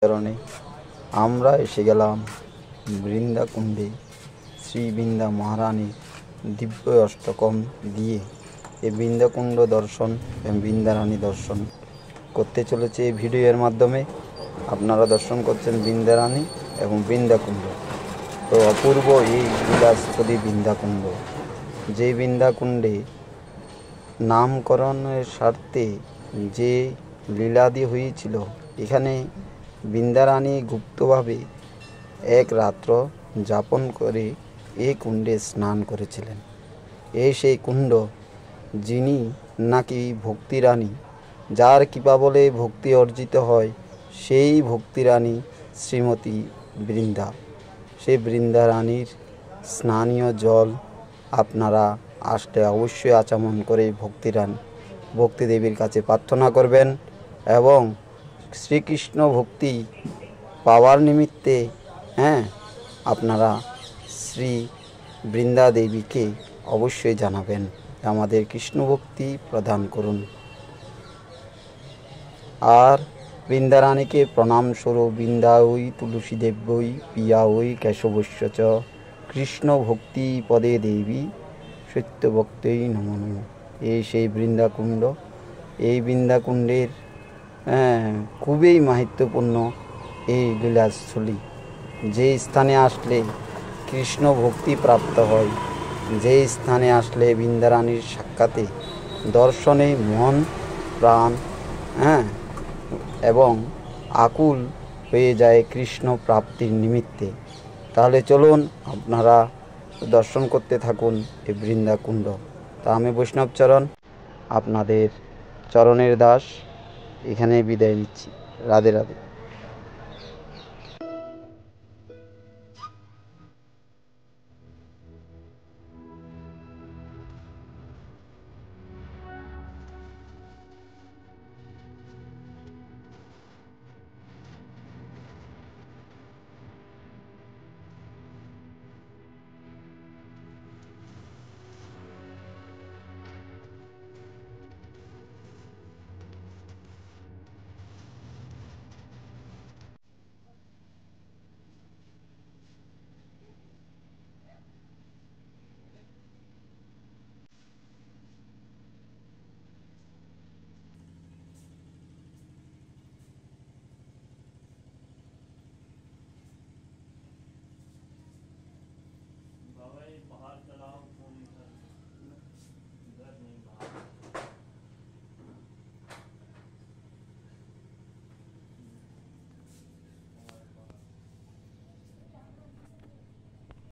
কারণে আমরা এসে গেলাম বৃন্দাকুণ্ডে। শ্রী বৃন্দা মহারানীর দিব্য অষ্টকম দিয়ে এই বৃন্দাকুণ্ড দর্শন এবং বৃন্দারানী দর্শন করতে চলেছে। এই ভিডিওর মাধ্যমে আপনারা দর্শন করছেন বৃন্দারানী এবং বৃন্দাকুণ্ড। তো অপূর্ব এই লীলাস্থলী বৃন্দাকুণ্ড, যে বৃন্দাকুণ্ডে নামকরণের স্বার্থে যে লীলাদি হয়েছিল, এখানে বৃন্দারানী গুপ্তভাবে এক রাত্র যাপন করে এই কুণ্ডে স্নান করেছিলেন। এই সেই কুণ্ড, যিনি নাকি ভক্তিরানী, যার কৃপা বলে ভক্তি অর্জিত হয়, সেই ভক্তিরানী শ্রীমতী বৃন্দা। সেই বৃন্দারানীর স্নানীয় জল আপনারা আসলে অবশ্যই আচমন করে ভক্তিদেবীর কাছে প্রার্থনা করবেন এবং শ্রীকৃষ্ণ ভক্তি পাওয়ার নিমিত্তে আপনারা শ্রী বৃন্দা দেবীকে অবশ্যই জানাবেন, আমাদের কৃষ্ণ ভক্তি প্রদান করুন। আর বৃন্দারানীকে প্রণাম স্বরূপ বৃন্দা ওই তুলসী দেব্যই পিয়া ওই কেশবস্য চ কৃষ্ণ ভক্তি পদে দেবী সত্যভক্তই নমো নমঃ। এই সেই বৃন্দাকুণ্ড। এই বৃন্দাকুণ্ডের খুবই মাহাত্ম্যপূর্ণ এই লীলাস্থলী। যে স্থানে আসলে কৃষ্ণ ভক্তি প্রাপ্ত হয়, যে স্থানে আসলে বৃন্দারানীর সাক্ষাতে দর্শনে মন প্রাণ এবং আকুল হয়ে যায় কৃষ্ণ প্রাপ্তির নিমিত্তে। তাহলে চলুন আপনারা দর্শন করতে থাকুন এই বৃন্দাকুণ্ড। তা আমি বৈষ্ণবচরণ, আপনাদের চরণের দাস, এখানে বিদায় নিচ্ছি। রাধে রাধে।